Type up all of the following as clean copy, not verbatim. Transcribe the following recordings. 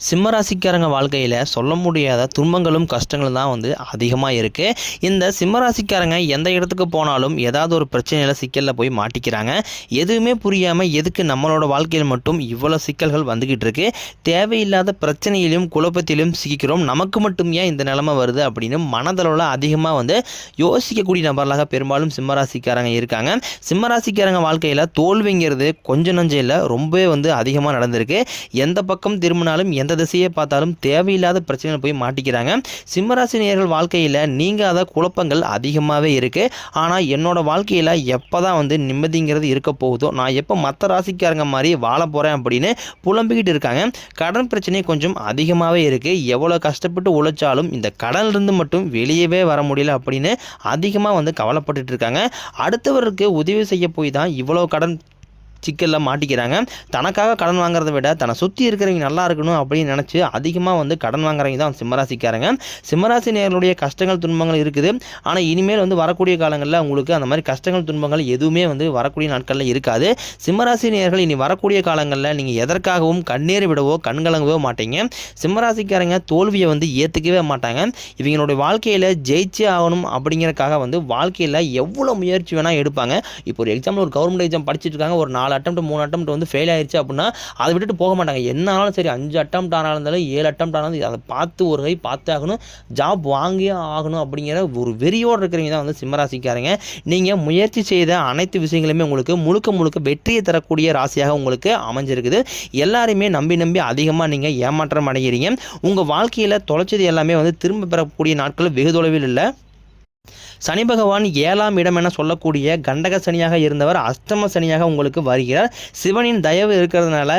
சிம்மராசிக்காரங்க வாழ்க்கையில் சொல்ல முடியாத துன்பங்களும் கஷ்டங்களும் தான் அதிகமாக இருக்குது. இந்த சிம்மராசிக்காரங்க எந்த இடத்துக்கு போனாலும் ஏதாவது ஒரு பிரச்சனையில் சிக்கலில் போய் மாட்டிக்கிறாங்க. எதுவுமே புரியாமல் எதுக்கு நம்மளோட வாழ்க்கையில் மட்டும் இவ்வளோ சிக்கல்கள் வந்துக்கிட்டு இருக்கு, தேவையில்லாத பிரச்சனையிலும் குழப்பத்திலும் சிக்கிறோம், நமக்கு மட்டும் ஏன் இந்த நிலைமை வருது அப்படின்னு மனதளவில் அதிகமாக யோசிக்கக்கூடிய நபர்களாக பெரும்பாலும் சிம்மராசிக்காரங்க இருக்காங்க. சிம்மராசிக்காரங்க வாழ்க்கையில் தோல்விங்கிறது கொஞ்சம் நஞ்சம் இல்லை, ரொம்பவே அதிகமாக நடந்திருக்கு. எந்த பக்கம் திரும்பினாலும் எந்த திசையை பார்த்தாலும் தேவையில்லாத பிரச்சனைகள் போய் மாட்டிக்கிறாங்க. சிம்மராசி நேயர்கள் வாழ்க்கையில் நீங்காத குழப்பங்கள் அதிகமாகவே இருக்குது. ஆனால் என்னோட வாழ்க்கையில் எப்போ தான் நிம்மதிங்கிறது இருக்க போகுதோ, நான் எப்போ மற்ற ராசிக்காரங்க மாதிரி வாழ போகிறேன் அப்படின்னு புலம்பிக்கிட்டு இருக்காங்க. கடன் பிரச்சனை கொஞ்சம் அதிகமாகவே இருக்குது. எவ்வளோ கஷ்டப்பட்டு உழைச்சாலும் இந்த கடனிலிருந்து மட்டும் வெளியவே வர முடியல அப்படின்னு அதிகமாக கவலைப்பட்டுட்டு இருக்காங்க. அடுத்தவருக்கு உதவி செய்ய போய் தான் இவ்வளோ கடன் சிக்கலில் மாட்டிக்கிறாங்க. தனக்காக கடன் வாங்குறத விட தன்னை சுற்றி இருக்கிறவங்க நல்லா இருக்கணும் அப்படின்னு நினச்சி அதிகமாக கடன் வாங்குறவங்க தான் சிம்மராசிக்காரங்க. சிம்மராசி நேயர்களுடைய கஷ்டங்கள் துன்பங்கள் இருக்குது. ஆனால் இனிமேல் வரக்கூடிய காலங்களில் உங்களுக்கு அந்த மாதிரி கஷ்டங்கள் துன்பங்கள் எதுவுமே வரக்கூடிய நாட்களில் இருக்காது. சிம்மராசி நேயர்கள் இனி வரக்கூடிய காலங்களில் நீங்கள் எதற்காகவும் கண்ணீர் விடவோ கண்கலங்கவோ மாட்டீங்க. சிம்மராசிக்காரங்க தோல்வியை ஏற்றுக்கவே மாட்டாங்க. இவங்களுடைய வாழ்க்கையில் ஜெயிச்சே ஆகணும் அப்படிங்கிறதுக்காக வாழ்க்கையில் எவ்வளோ முயற்சி வேணால் எடுப்பாங்க. இப்போ ஒரு எக்ஸாம்பிள், ஒரு கவர்மெண்ட் எக்ஸாம் படிச்சுட்டு இருக்காங்க, ஒரு 4 அட்டெம்ப்ட் 3 அட்டெம்ப்ட் ஃபெயில் ஆயிடுச்சு அப்படின்னா அதை விட்டுட்டு போக மாட்டாங்க. என்ன ஆனாலும் சரி, 5 அட்டெம்ப்ட் ஆனாலும் இருந்தாலும் 7 அட்டெம்ப்ட் ஆனாலும் அதை பார்த்து ஒரு கை பார்த்து ஆகணும், ஜாப் வாங்கியே ஆகணும் அப்படிங்கிற ஒரு வெறியோடு இருக்கிறவங்க தான் சிம்மராசிக்காரங்க. நீங்கள் முயற்சி செய்த அனைத்து விஷயங்களுமே உங்களுக்கு முழுக்க முழுக்க வெற்றியை தரக்கூடிய ராசியாக உங்களுக்கு அமைஞ்சிருக்குது. எல்லாரையுமே நம்பி அதிகமாக நீங்கள் ஏமாற்றம் அடைகிறீங்க. உங்கள் வாழ்க்கையில் தொலைச்சது எல்லாமே திரும்ப பெறக்கூடிய நாட்கள் வெகு தொலைவில் இல்லை. சனி பகவான் 7ஆம் இடம் என சொல்லக்கூடிய கண்டக சனியாக இருந்தவர் அஷ்டம சனியாக உங்களுக்கு வருகிறார். சிவனின் தயவு இருக்கிறதுனால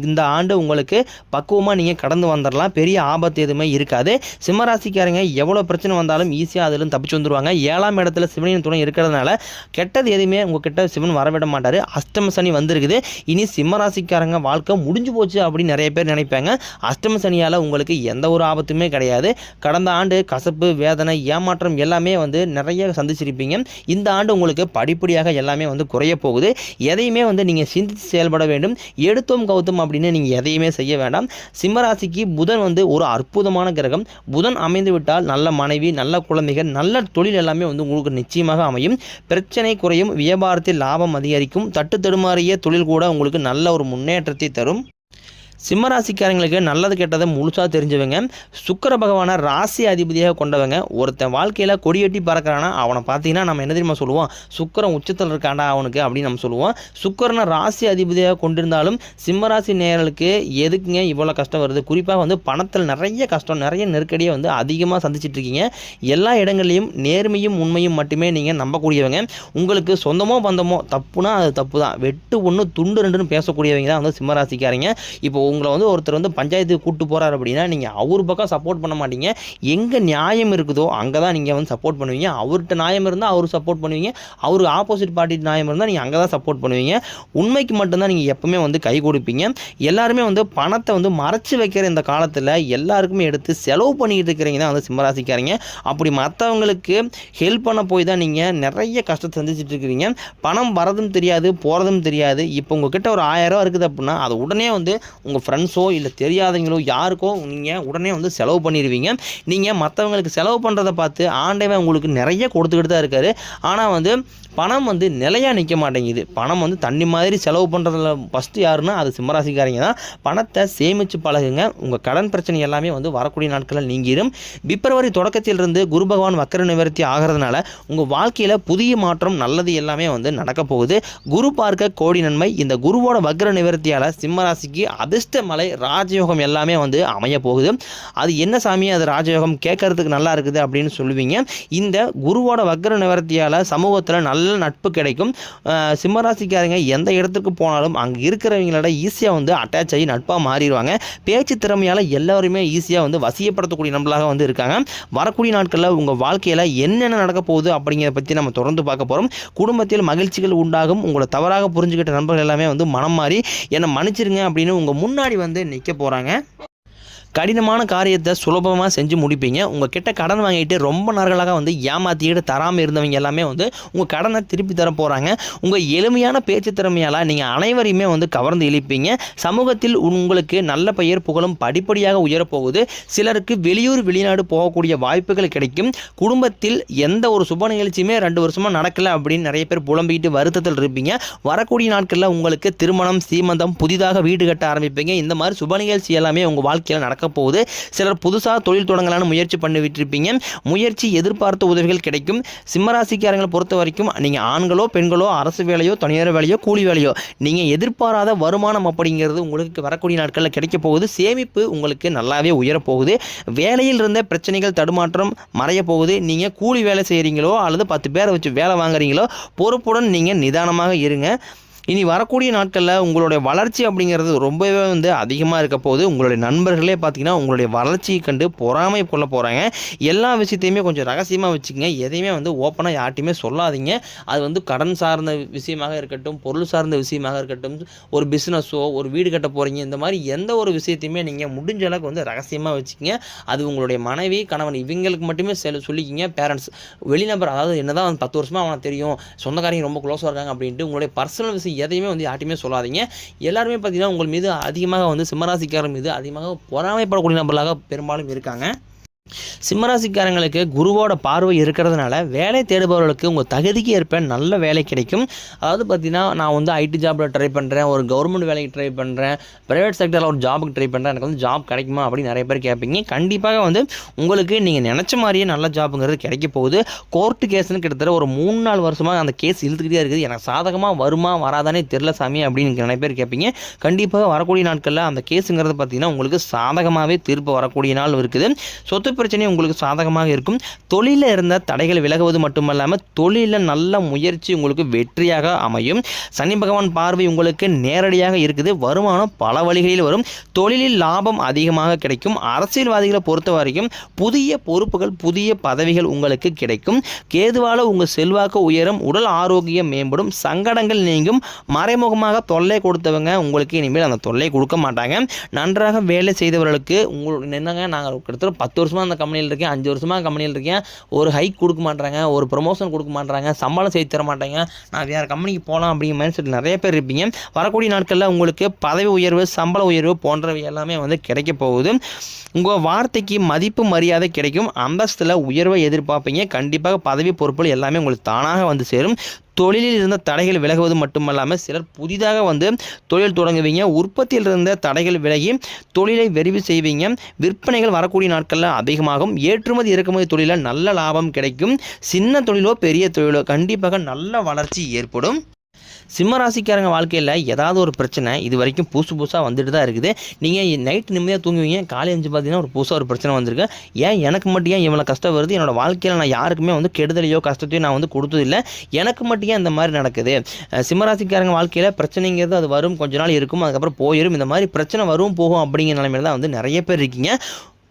இந்த ஆண்டு உங்களுக்கு பக்குவமாக நீங்கள் கடந்து வந்துடலாம். பெரிய ஆபத்து எதுவுமே இருக்காது. சிம்மராசிக்காரங்க எவ்வளோ பிரச்சனை வந்தாலும் ஈஸியாக அதிலும் தப்பிச்சு வந்துடுவாங்க. 7ஆம் இடத்துல சிவனின் துணை இருக்கிறதுனால கெட்டது எதுவுமே உங்ககிட்ட சிவன் வரவிட மாட்டார். அஷ்டம சனி வந்திருக்குது. இனி சிம்மராசிக்காரங்க வாழ்க்கை முடிஞ்சு போச்சு அப்படின்னு நிறைய பேர் நினைப்பாங்க. அஷ்டம சனியால் உங்களுக்கு எந்த ஒரு ஆபத்துமே கிடையாது. கடந்த ஆண்டு கசப்பு, வேதனை, ஏமாற்றம் எல்லாமே நிறைய சந்திச்சிருப்பீங்க. இந்த ஆண்டு உங்களுக்கு படிப்படியாக எல்லாமே குறைய போகுது. எதையுமே நீங்கள் சிந்தித்து செயல்பட வேண்டும். எடுத்தோம் கவுத்தோம் அப்படின்னு நீங்கள் எதையுமே செய்ய வேண்டாம். சிம்மராசிக்கு புதன் ஒரு அற்புதமான கிரகம். புதன் அமைந்து விட்டால் நல்ல மனைவி, நல்ல குழந்தைகள், நல்ல தொழில் எல்லாமே உங்களுக்கு நிச்சயமாக அமையும். பிரச்சனை குறையும், வியாபாரத்தில் லாபம் அதிகரிக்கும், தட்டு தடுமாறிய தொழில் கூட உங்களுக்கு நல்ல ஒரு முன்னேற்றத்தை தரும். சிம்மராசிக்காரங்களுக்கு நல்லது கெட்டதை முழுசாக தெரிஞ்சவங்க. சுக்கிர பகவானை ராசி அதிபதியாக கொண்டவங்க. ஒருத்தன் வாழ்க்கையில் கொடியேட்டி பறக்கிறானா அவனை பார்த்தீங்கன்னா நம்ம என்ன தெரியுமா சொல்லுவோம், சுக்கிரன் உச்சத்தில் இருக்காண்டா அவனுக்கு அப்படின்னு நம்ம சொல்லுவோம். சுக்கிரனை ராசி அதிபதியாக கொண்டிருந்தாலும் சிம்மராசி நேயர்களுக்கு எதுக்குங்க இவ்வளோ கஷ்டம் வருது? குறிப்பாக பணத்தில் நிறைய கஷ்டம், நிறைய நெருக்கடியை அதிகமாக சந்திச்சிட்டு இருக்கீங்க. எல்லா இடங்கள்லையும் நேர்மையும் உண்மையும் மட்டுமே நீங்கள் நம்பக்கூடியவங்க. உங்களுக்கு சொந்தமோ பந்தமோ தப்புனா அது தப்பு தான், வெட்டு ஒன்று துண்டு ரெண்டுன்னு பேசக்கூடியவங்க தான் சிம்மராசிக்காரங்க. இப்போ உங்களை ஒருத்தர் பஞ்சாயத்துக்கு கூப்பிட்டு போகிறார் அப்படின்னா நீங்கள் அவர் பக்கம் சப்போர்ட் பண்ண மாட்டீங்க. எங்கே நியாயம் இருக்குதோ அங்கே தான் நீங்கள் சப்போர்ட் பண்ணுவீங்க. அவர்கிட்ட நியாயம் இருந்தால் அவர் சப்போர்ட் பண்ணுவீங்க, அவர் ஆப்போசிட் பார்ட்டி நியாயம் இருந்தால் நீங்கள் அங்கே தான் சப்போர்ட் பண்ணுவீங்க. உண்மைக்கு மட்டும்தான் நீங்கள் எப்பவுமே கை கொடுப்பீங்க. எல்லாருமே பணத்தை மறைச்சி வைக்கிற இந்த காலத்தில் எல்லாருக்குமே எடுத்து செலவு பண்ணிக்கிட்டு இருக்கிறீங்க தான் சிம்மராசிக்காரங்க. அப்படி மற்றவங்களுக்கு ஹெல்ப் பண்ண போய் தான் நீங்கள் நிறைய கஷ்டத்தை சந்திச்சுட்டு இருக்கிறீங்க. பணம் வரதும் தெரியாது, போகிறதும் தெரியாது. இப்போ உங்ககிட்ட ஒரு 1000 ரூபா இருக்குது அப்படின்னா அதை உடனே உங்கள் ஃப்ரெண்ட்ஸோ இல்லை தெரியாதவங்களோ யாருக்கோ நீங்கள் உடனே செலவு பண்ணிடுவீங்க. நீங்கள் மற்றவங்களுக்கு செலவு பண்ணுறதை பார்த்து ஆண்டவன் உங்களுக்கு நிறைய கொடுத்துக்கிட்டு தான் இருக்காரு. ஆனால் பணம் நிலையாக நிற்க மாட்டேங்குது. பணம் தண்ணி மாதிரி செலவு பண்ணுறதுல ஃபஸ்ட்டு யாருன்னா அது சிம்மராசிக்காரங்க தான். பணத்தை சேமித்து பழகுங்க. உங்கள் கடன் பிரச்சனை எல்லாமே வரக்கூடிய நாட்களில் நீங்கிடும். பிப்ரவரி தொடக்கத்திலிருந்து குரு பகவான் வக்கர நிவர்த்தி ஆகிறதுனால உங்கள் வாழ்க்கையில் புதிய மாற்றம் நல்லது எல்லாமே நடக்க போகுது. குரு பார்க்க கோடி நன்மை. இந்த குருவோட வக்கர நிவர்த்தியால் சிம்மராசிக்கு அதிர்ஷ்ட மலை ராஜயோகம் எல்லாமே அமைய போகுது. அது என்ன சாமி அது ராஜயோகம் கேட்கறதுக்கு நல்லா இருக்குது அப்படின்னு சொல்லுவீங்க. இந்த குருவோட வக்கர நிவர்த்தியால் சமூகத்தில் நல்ல நட்பு கிடைக்கும். சிம்மராசிக்காரங்க எந்த இடத்துக்கு போனாலும் அங்கே இருக்கிறவங்களோட ஈஸியாக அட்டாச் ஆகி நட்பாக மாறிடுவாங்க. பேச்சு திறமையால் எல்லாருமே ஈஸியாக வசியப்படுத்தக்கூடிய நம்பளாக இருக்காங்க. வரக்கூடிய நாட்களில் உங்கள் வாழ்க்கையில் என்னென்ன நடக்க போகுது அப்படிங்கிறத பற்றி நம்ம தொடர்ந்து பார்க்க போகிறோம். குடும்பத்தில் மகிழ்ச்சிகள் உண்டாகும். உங்களை தவறாக புரிஞ்சுக்கிட்ட நண்பர்கள் எல்லாமே மனம் மாறி என்னை மன்னிச்சிருங்க அப்படின்னு உங்கள் முன்னாடி நிற்க போகிறாங்க. கடினமான காரியத்தை சுலபமாக செஞ்சு முடிப்பீங்க. உங்கள் கிட்ட கடன் வாங்கிட்டு ரொம்ப நாட்களாக வந்து ஏமாற்றிக்கிட்டு தராமல் இருந்தவங்க எல்லாமே வந்து உங்கள் கடனை திருப்பி தர போகிறாங்க. உங்கள் எளிமையான பேச்சு திறமையால் நீங்கள் அனைவரையுமே வந்து கவர்ந்து இழுப்பீங்க. சமூகத்தில் உங்களுக்கு நல்ல பெயர் புகழும் படிப்படியாக உயரப்போகுது. சிலருக்கு வெளியூர் வெளிநாடு போகக்கூடிய வாய்ப்புகள் கிடைக்கும். குடும்பத்தில் எந்த ஒரு சுப நிகழ்ச்சியுமே 2 வருஷமாக நடக்கலை அப்படின்னு நிறைய பேர் புலம்பிக்கிட்டு வருத்தத்தில் இருப்பீங்க. வரக்கூடிய நாட்களில் உங்களுக்கு திருமணம், சீமந்தம், புதிதாக வீடு கட்ட ஆரம்பிப்பீங்க. இந்த மாதிரி சுப நிகழ்ச்சி எல்லாமே உங்கள் வாழ்க்கையில் நடக்க போகுது. சிலர் புதுசாக தொழில் தொடங்கலான்னு முயற்சி பண்ணிவிட்டு இருப்பீங்க. முயற்சி எதிர்பார்த்த உதவிகள் கிடைக்கும். சிம்மராசிக்காரங்களை பொறுத்த வரைக்கும் நீங்கள் ஆண்களோ பெண்களோ அரசு வேலையோ தனியார் வேலையோ கூலி வேலையோ நீங்கள் எதிர்பாராத வருமானம் அப்படிங்கிறது உங்களுக்கு வரக்கூடிய நாட்களில் கிடைக்க போகுது. சேமிப்பு உங்களுக்கு நல்லாவே உயரப்போகுது. வேலையில் இருந்த பிரச்சனைகள் தடுமாற்றம் மறைய போகுது. நீங்கள் கூலி வேலை செய்கிறீங்களோ அல்லது 10 பேரை வச்சு வேலை வாங்குறீங்களோ பொறுப்புடன் நீங்கள் நிதானமாக இருங்க. இனி வரக்கூடிய நாட்களில் உங்களுடைய வளர்ச்சி அப்படிங்கிறது ரொம்பவே வந்து அதிகமாக இருக்க போகுது. உங்களுடைய நண்பர்களே பார்த்தீங்கன்னா உங்களுடைய வளர்ச்சியை கண்டு பொறாமை கொள்ள போகிறாங்க. எல்லா விஷயத்தையுமே கொஞ்சம் ரகசியமாக வச்சுக்கோங்க. எதையுமே வந்து ஓப்பனாக யார்ட்டையுமே சொல்லாதீங்க. அது வந்து கடன் சார்ந்த விஷயமாக இருக்கட்டும், பொருள் சார்ந்த விஷயமாக இருக்கட்டும், ஒரு பிஸ்னஸோ ஒரு வீடு கட்ட போகிறீங்க, இந்த மாதிரி எந்த ஒரு விஷயத்தையுமே நீங்கள் முடிஞ்ச அளவுக்கு வந்து ரகசியமாக வச்சுக்கோங்க. அது உங்களுடைய மனைவி, கணவன் இவங்களுக்கு மட்டுமே சொல்லிக்கிங்க. பேரண்ட்ஸ், வெளிநபர், அதாவது என்னதான் 10 வருஷமாக அவனை தெரியும், சொந்தக்காரங்க ரொம்ப க்ளோஸாக இருக்காங்க அப்படின்ட்டு உங்களுடைய பர்சனல் விஷயம் எதையுமே வந்து யார்ட்டையுமே சொல்லாதீங்க. எல்லாருமே பார்த்தீங்கன்னா உங்கள் மீது அதிகமாக வந்து சிம்மராசிக்காரர் மீது அதிகமாக பொறாமைப்படக்கூடிய நபர்களாக பெரும்பாலும் இருக்காங்க. சிம்மராசிக்காரங்களுக்கு குருவோட பார்வை இருக்கிறதுனால வேலை தேடுபவர்களுக்கு உங்கள் தகுதிக்கு ஏற்ப நல்ல வேலை கிடைக்கும். அதாவது பார்த்தீங்கன்னா நான் வந்து ஐடி ஜாபில் ட்ரை பண்ணுறேன், ஒரு கவர்மெண்ட் வேலைக்கு ட்ரை பண்ணுறேன், ப்ரைவேட் செக்டரில் ஒரு ஜாபுக்கு ட்ரை பண்ணுறேன், எனக்கு வந்து ஜாப் கிடைக்குமா அப்படின்னு நிறைய பேர் கேட்பீங்க. கண்டிப்பாக வந்து உங்களுக்கு நீங்கள் நினச்ச மாதிரியே நல்ல ஜாப்புங்கிறது கிடைக்க போகுது. கோர்ட்டு கேஸ்ன்னு கிட்டத்தட்ட ஒரு 3-4 வருஷமாக அந்த கேஸ் இழுத்துக்கிட்டே இருக்குது. எனக்கு சாதகமாக வருமா வராதானே தெரில சாமி அப்படின்னு நிறைய பேர் கேட்பீங்க. கண்டிப்பாக வரக்கூடிய நாட்களில் அந்த கேஸுங்கிறது பார்த்தீங்கன்னா உங்களுக்கு சாதகமாகவே தீர்ப்பு வரக்கூடிய நாள் இருக்குது. சொத்து பிரச்சனை உங்களுக்கு சாதகமாக இருக்கும். தொழிலில் இருந்த தடைகள் விலகுவது மட்டுமல்லாமல் தொழிலில் நல்ல முயற்சி உங்களுக்கு வெற்றியாக அமையும். சனி பகவான் பார்வை உங்களுக்கு நேரடியாக இருக்குது. வருமானம் பல வழிகளில் வரும். தொழிலில் லாபம் அதிகமாக கிடைக்கும். அரசியல்வாதிகளை பொறுத்த வரைக்கும் புதிய பொறுப்புகள், புதிய பதவிகள் உங்களுக்கு கிடைக்கும். கேதுவால உங்கள் செல்வாக்கு உயரும். உடல் ஆரோக்கியம் மேம்படும். சங்கடங்கள் நீங்கும். மறைமுகமாக தொல்லை கொடுத்தவங்க உங்களுக்கு இனிமேல் அந்த தொல்லை கொடுக்க மாட்டாங்க. நன்றாக வேலை செய்தவர்களுக்கு உங்களுக்கு என்னங்க, நாங்கள் கிட்டத்தட்ட 10 வருஷமாக அந்த கம்பெனியில் இருக்கேன், 5 வருஷமாக கம்பெனியில் இருக்கேன், ஒரு ஹைக் கொடுக்க மாட்டாங்க, ஒரு ப்ரொமோஷன் கொடுக்க மாட்டாங்க, சம்பளம் செய்து தர மாட்டாங்க, நான் வேறு கம்பெனிக்கு போகலாம் அப்படிங்கிற மைண்ட் செட் நிறைய பேர் இருப்பீங்க. வரக்கூடிய நாட்களில் உங்களுக்கு பதவி உயர்வு, சம்பள உயர்வு போன்றவை எல்லாமே வந்து கிடைக்க போகுது. உங்கள் வார்த்தைக்கு மதிப்பு மரியாதை கிடைக்கும். அந்தஸ்தில் உயர்வை எதிர்பார்ப்பீங்க. கண்டிப்பாக பதவி பொறுப்புகள் எல்லாமே உங்களுக்கு தானாக வந்து சேரும். தொழிலில் இருந்த தடைகள் விலகுவது மட்டுமல்லாமல் சிலர் புதிதாக வந்து தொழில் தொடங்குவீங்க. உற்பத்தியில் இருந்த தடைகள் விலகி தொழிலை விரிவு செய்வீங்க. விற்பனைகள் வரக்கூடிய நாட்களில் அதிகமாகும். ஏற்றுமதி இறக்குமதி தொழிலில் நல்ல லாபம் கிடைக்கும். சின்ன தொழிலோ பெரிய தொழிலோ கண்டிப்பாக நல்ல வளர்ச்சி ஏற்படும். சிம்மராசிக்காரங்க வாழ்க்கையில் ஏதாவது ஒரு பிரச்சனை இது வரைக்கும் புதுசாக வந்துட்டு தான் இருக்குது. நீங்கள் நைட்டு நிம்மதியாக தூங்குவீங்க, காலை எழுந்து பார்த்தீங்கன்னா ஒரு புதுசாக ஒரு பிரச்சனை வந்திருக்கு. ஏன் எனக்கு மட்டும் ஏன் இவ்வளோ கஷ்டம் வருது, என்னோடய வாழ்க்கையில் நான் யாருக்குமே வந்து கெடுதலையோ கஷ்டத்தையோ நான் வந்து கொடுத்ததில்லை, எனக்கு மட்டும் ஏன் இந்த மாதிரி நடக்குது. சிம்மராசிக்காரங்க வாழ்க்கையில் பிரச்சனைங்கிறது அது வரும், கொஞ்ச நாள் இருக்கும், அதுக்கப்புறம் போயிடும். இந்த மாதிரி பிரச்சனை வரும் போகும் அப்படிங்கிற நிலைமையில் தான் வந்து நிறைய பேர் இருக்கீங்க.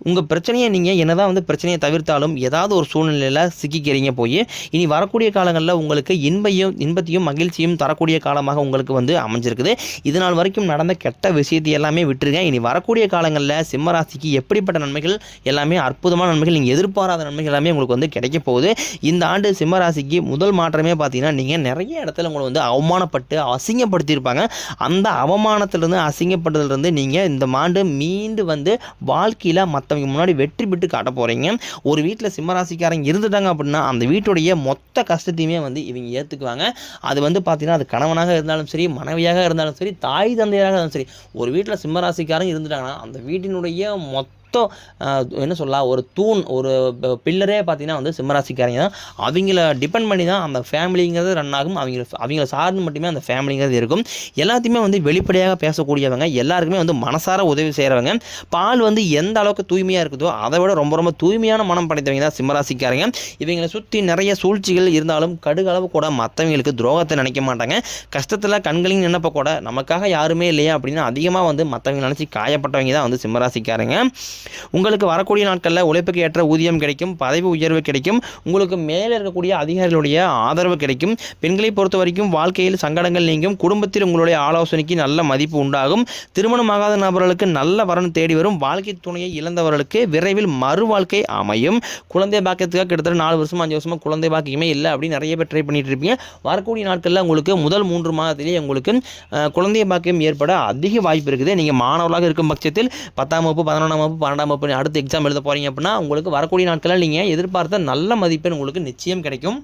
உங்கள் பிரச்சனையை நீங்கள் என்ன தான் வந்து பிரச்சனையை தவிர்த்தாலும் ஏதாவது ஒரு சூழ்நிலையில் சிக்கிக்கிறீங்க போய். இனி வரக்கூடிய காலங்களில் உங்களுக்கு இன்பத்தையும் மகிழ்ச்சியும் தரக்கூடிய காலமாக உங்களுக்கு வந்து அமைஞ்சிருக்குது. இதனால் வரைக்கும் நடந்த கெட்ட விஷயத்தை எல்லாமே விட்டுருங்க. இனி வரக்கூடிய காலங்களில் சிம்மராசிக்கு எப்படிப்பட்ட நன்மைகள் எல்லாமே அற்புதமான நன்மைகள், நீங்கள் எதிர்பாராத நன்மைகள் எல்லாமே உங்களுக்கு வந்து கிடைக்க போகுது. இந்த ஆண்டு சிம்மராசிக்கு முதல் மாற்றமே பார்த்தீங்கன்னா நீங்கள் நிறைய இடத்துல உங்களை வந்து அவமானப்பட்டு அசிங்கப்படுத்தியிருப்பாங்க. அந்த அவமானத்திலிருந்து அசிங்கப்பட்டதுலேருந்து நீங்கள் இந்த ஆண்டு மீண்டு வந்து வாழ்க்கையில் மற்றவங்க முன்னாடி வெற்றி பெற்று காட்ட போகிறீங்க. ஒரு வீட்டில் சிம்மராசிக்காரங்க இருந்துட்டாங்க அப்படின்னா அந்த வீட்டுடைய மொத்த கஷ்டத்தையுமே வந்து இவங்க ஏற்றுக்குவாங்க. அது வந்து பார்த்தீங்கன்னா அது கணவனாக இருந்தாலும் சரி, மனைவியாக இருந்தாலும் சரி, தாய் தந்தையராக இருந்தாலும் சரி, ஒரு வீட்டில் சிம்மராசிக்காரங்க இருந்துட்டாங்கன்னா அந்த வீட்டினுடைய என்ன சொல்லலாம், ஒரு தூண், ஒரு பில்லரே பார்த்தீங்கன்னா வந்து சிம்மராசிக்காரங்க தான். அவங்கள டிபெண்ட் பண்ணி தான் அந்த ஃபேமிலிங்கிறது ரன் ஆகும். அவங்கள சார்ந்து மட்டுமே அந்த ஃபேமிலிங்கிறது இருக்கும். எல்லாத்தையுமே வந்து வெளிப்படையாக பேசக்கூடியவங்க, எல்லாருக்குமே வந்து மனசார உதவி செய்கிறவங்க. பால் வந்து எந்த அளவுக்கு தூய்மையாக இருக்குதோ அதை விட ரொம்ப ரொம்ப தூய்மையான மனம் படைத்தவங்க தான் சிம்மராசிக்காரங்க. இவங்களை சுற்றி நிறைய சூழ்ச்சிகள் இருந்தாலும் கடுகளவு கூட மற்றவங்களுக்கு துரோகத்தை நினைக்க மாட்டாங்க. கஷ்டத்தில் கண்களின் நினைப்ப கூட நமக்காக யாருமே இல்லையா அப்படின்னு அதிகமாக வந்து மற்றவங்க நினச்சி காயப்பட்டவங்க தான் வந்து சிம்மராசிக்காரங்க. உங்களுக்கு வரக்கூடிய நாட்களில் உழைப்புக்கு ஏற்ற ஊதியம் கிடைக்கும், பதவி உயர்வு கிடைக்கும், உங்களுக்கு மேலே இருக்கக்கூடிய அதிகாரிகளுடைய ஆதரவு கிடைக்கும். பெண்களை பொறுத்த வரைக்கும் வாழ்க்கையில் சங்கடங்கள் நீங்கும், குடும்பத்தில் உங்களுடைய ஆலோசனைக்கு நல்ல மதிப்பு உண்டாகும். திருமணமாகாத நபர்களுக்கு நல்ல வரன் தேடி வரும். வாழ்க்கை துணையை இழந்தவர்களுக்கு விரைவில் மறு வாழ்க்கை அமையும். குழந்தை பாக்கியத்துக்காக கிட்டத்தட்ட 4 வருஷமா 5 வருஷமா குழந்தை பாக்கியமே இல்லை அப்படின்னு நிறைய பேர் ட்ரை பண்ணிட்டு இருப்பீங்க. வரக்கூடிய நாட்களில் உங்களுக்கு முதல் 3 மாதத்திலேயே உங்களுக்கு குழந்தை பாக்கியம் ஏற்பட அதிக வாய்ப்பு இருக்குது. நீங்கள் மாணவர்களாக இருக்கும் பட்சத்தில் 10ஆம் வகுப்பு 11ஆம் வகுப்பு 12ஆம் வகுப்பு அடுத்து எக்ஸாம் எழுத போகிறீங்க அப்படின்னா உங்களுக்கு வரக்கூடிய நாட்களில் நீங்கள் எதிர்பார்த்த நல்ல மதிப்பெண் உங்களுக்கு நிச்சயம் கிடைக்கும்.